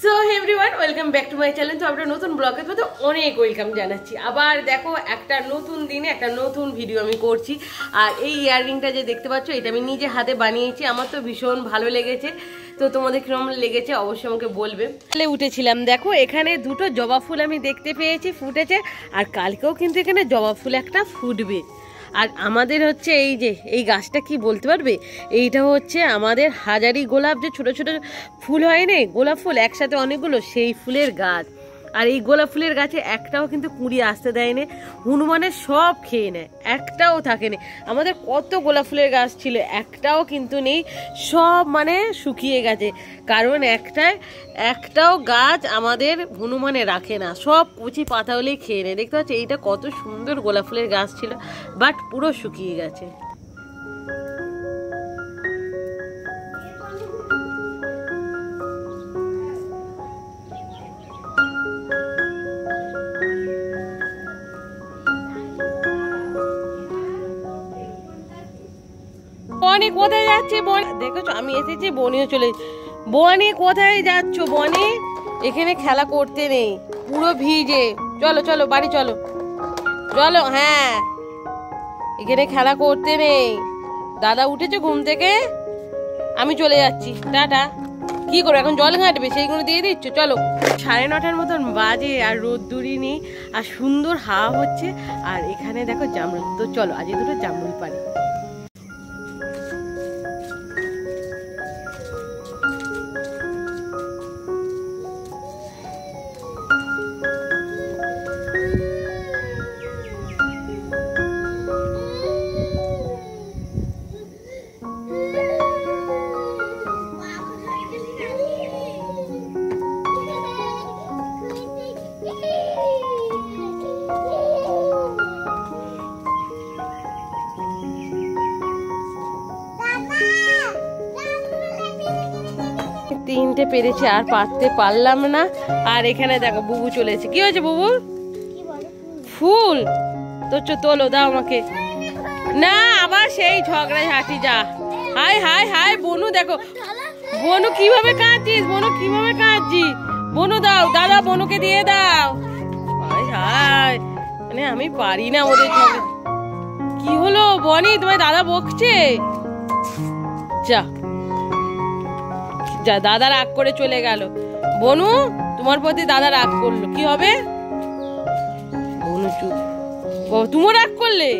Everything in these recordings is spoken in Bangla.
So everyone welcome back to my channel. তো আমরা নতুন ব্লগের মধ্যে অনেক ওয়েলকাম জানাচ্ছি। আবার দেখো একটা নতুন দিনে একটা নতুন ভিডিও আমি করছি। আর এই ইয়াররিংটা যে দেখতে পাচ্ছ এটা আমি নিজে হাতে বানিয়েছি। আমার তো ভীষণ ভালো লেগেছে। তো তোমাদের কিরকম লেগেছে অবশ্যই আমাকে বলবে। উঠেছিলাম দেখো এখানে দুটো জবা ফুল আমি দেখতে পেয়েছি ফুটেছে। আর কালকেও কিন্তু এখানে জবা ফুল একটা ফুটবে। আর আমাদের হচ্ছে এই যে এই গাছটা কি বলতে পারবে? এইটা হচ্ছে আমাদের হাজারি গোলাপ, যে ছোট ছোট ফুল হয় না গোলাপ ফুল একসাথে অনেকগুলো, সেই ফুলের গাছ। আর এই গোলাপ ফুলের গাছে একটাও কিন্তু কুঁড়ি আসতে দেয়নি, হনুমানের সব খেয়ে নেয়, একটাও থাকেনি। আমাদের কত গোলাপ ফুলের গাছ ছিল, একটাও কিন্তু নেই, সব মানে শুকিয়ে গেছে। কারণ একটাও গাছ আমাদের হনুমানে রাখে না, সব কচি পাতা হলেই খেয়ে নেয়। দেখতে পাচ্ছি এইটা কত সুন্দর গোলাপ ফুলের গাছ ছিল, বাট পুরো শুকিয়ে গেছে। বনি কোথায় যাচ্ছে? বনি দেখেছো আমি এসেছি, বনিও চলে। বনি কোথায় যাচ্ছ? বনি এখানে খেলা করতে নেই, পুরো ভিজে। চলো চলো বাড়ি চলো, চলো। হ্যাঁ এখানে খেলা করতে নেই। দাদা উঠেছে ঘুম থেকে, আমি চলে যাচ্ছি, টাটা। কি করো এখন? জল ঘাঁটবে, সেইগুলো দিয়ে দিচ্ছ। চলো 9:30 মতন বাজে, আর রোদ্দুরি নেই, আর সুন্দর হাওয়া হচ্ছে। আর এখানে দেখো জামরুল। তো চলো আজ দুটো জামরুল পারি। তিনটে পেরেছি, আর পারতে পারলাম না। আর এখানে দেখো বুবু চলেছে। কি হয়েছে বুবু? ফুল তো তোলো, দাও আমাকে। না আবার সেই ঝগড়ায় হাঁটি। যা হাই হাই হাই বনু, দেখো বনু কিভাবে কাঁদছিস, বনু কিভাবে কাঁদছিস। বনু দাও, দাদা বনুকে দিয়ে দাও। হাই হাই, মানে আমি পারি না ওদের ঝগড়া। কি হলো বনি, তোমার দাদা বকছে? যা যা, দাদা রাগ করে চলে গেল। বনু তোমার প্রতি দাদা রাগ করলো, কি হবে? বনু চুপ। তুমিও রাগ করলে?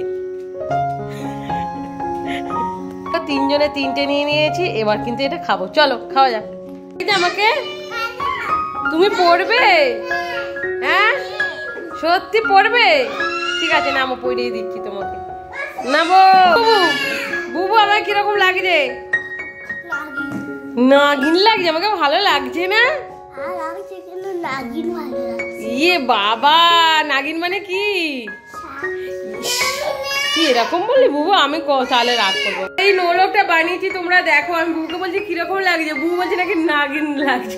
তিনজনে তিনটে নিয়ে নিয়েছি, এবার কিন্তু এটা খাবো। চলো খাওয়া যাক। আমাকে তুমি পড়বে? হ্যাঁ সত্যি পড়বে? ঠিক আছে নামো, পড়িয়ে দিচ্ছি তোমাকে। নামো। বুবু বুবু আমার কিরকম লাগছে? নাগিন লাগছে, আমাকে ভালো লাগছে না। ইয়ে বাবা, নাগিন মানে কি? কি এরকম বললি বুবু? আমি তাহলে রাগ করবো। এই নোলকটা বানিয়েছি তোমরা দেখো। আমি বুবুকে বলছি কিরকম লাগছে, বুবু বলছে নাকি নাগিন লাগছে।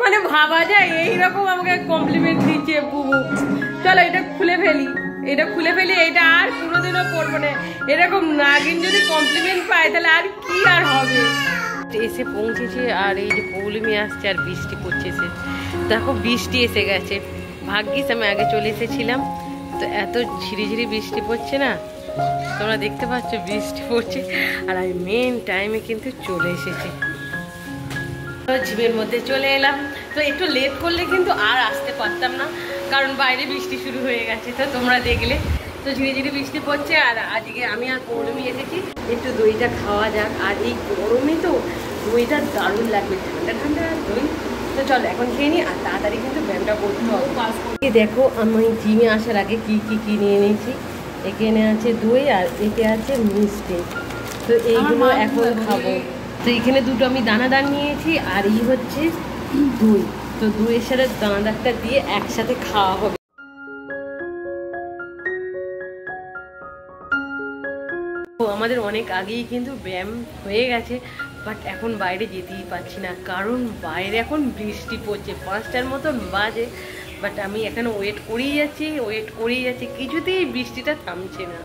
মানে ভাবা যায়, এইরকম আমাকে কমপ্লিমেন্ট দিচ্ছে বুবু। চলো এটা খুলে ফেলি, এটা খুলে ফেলি, এটা আর কোনোদিনও পড়বো না। এরকম নাগিন যদি কমপ্লিমেন্ট পায় তাহলে আর কি আর হবে। এসে পৌঁছেছে, আর এই যে পৌলমি আসছে, আর বৃষ্টি পড়ছে। দেখো বৃষ্টি এসে গেছে, ভাগ্যিস আমি আগে চলে এসেছিলাম। তো এত ঝিরিঝিরি বৃষ্টি পড়ছে না, তোমরা দেখতে পাচ্ছ বৃষ্টি পড়ছে। আর আমি মেন টাইমে কিন্তু চলে এসেছি, ঝিমের মধ্যে চলে এলাম। তো একটু লেট করলে কিন্তু আর আসতে পারতাম না, কারণ বাইরে বৃষ্টি শুরু হয়ে গেছে। তো তোমরা দেখলে তো ঝিরিঝিরি বৃষ্টি পড়ছে। আর আজকে আমি আর পৌলমি এসেছি, একটু দইটা খাওয়া যাক। আর এই গরমে তো দইটা দারুণ লাগবে, ঠান্ডা ঠান্ডা দই। তো চলো এখন খেয়ে নিই, আর তাড়াতাড়ি কিন্তু ব্যায়ামটা করতে হবে। দেখো আমি জিমে আসার আগে কি কি কিনে এনেছি। এখানে আছে দই, আর এতে আছে মিষ্টি। তো এইগুলো এখন খাবো। তো এখানে দুটো আমি দানাদার নিয়েছি, আর এই হচ্ছে দই। তো দইয়ের সাথে দানাদারটা দিয়ে একসাথে খাওয়া হবে। আমাদের অনেক আগেই কিন্তু ব্যায়াম হয়ে গেছে, বাট এখন বাইরে যেতেই পারছি না, কারণ বাইরে এখন বৃষ্টি পড়ছে। 5টার মতন বাজে, বাট আমি এখানে ওয়েট করেই যাচ্ছি, কিছুতেই বৃষ্টিটা থামছে না।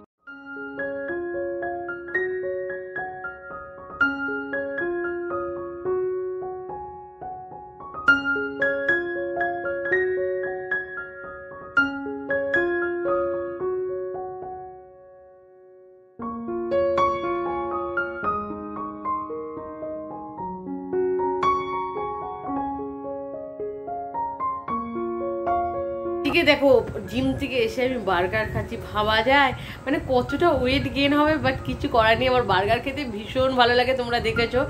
এদিকে দেখো জিম থেকে এসে আমি বার্গার খাচ্ছি, ভাবা যায় মানে কতটা ওয়েট গেইন হবে, বাট কিছু করার নেই। আমার বার্গার খেতে ভীষণ ভালো লাগে, তোমরা দেখেছো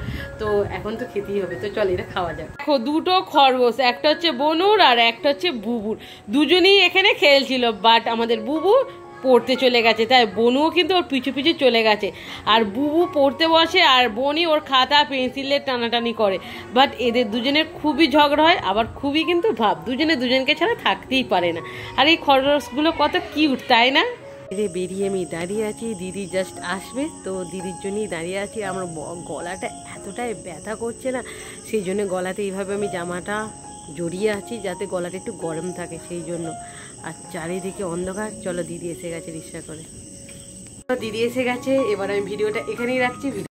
তো, এখন তো খেতেই হবে। তো চল এটা খাওয়া যাক। দেখো দুটো খরগোশ, একটা হচ্ছে বনুর আর একটা হচ্ছে বুবুর, দুজনেই এখানে খেলছিল, বাট আমাদের বুবু পড়তে চলে গেছে, তাই বনুও কিন্তু ওর পিছু পিছু চলে গেছে। আর বুবু পড়তে বসে আর বনি ওর খাতা পেন্সিলের টানাটানি করে, বাট এদের দুজনের খুবই ঝগড়া হয়, আবার খুবই কিন্তু ভাব, দুজনে দুজনকে ছাড়া থাকতেই পারে না। আর এই খরগোশগুলো কত কিউট, তাই না? বেরিয়ে আমি দাঁড়িয়ে আছি, দিদি জাস্ট আসবে, তো দিদির জন্যই দাঁড়িয়ে আছি। আমার গলাটা এতটাই ব্যথা করছে না, সেই জন্য গলাতে এইভাবে আমি জামাটা জড়িয়ে আছি যাতে গলাটা একটু গরম থাকে, সেই জন্য। আর চারিদিকে অন্ধকার। চলো দিদি এসে গেছে রিক্সা করে, দিদি এসে গেছে। এবার আমি ভিডিওটা এখানেই রাখছি।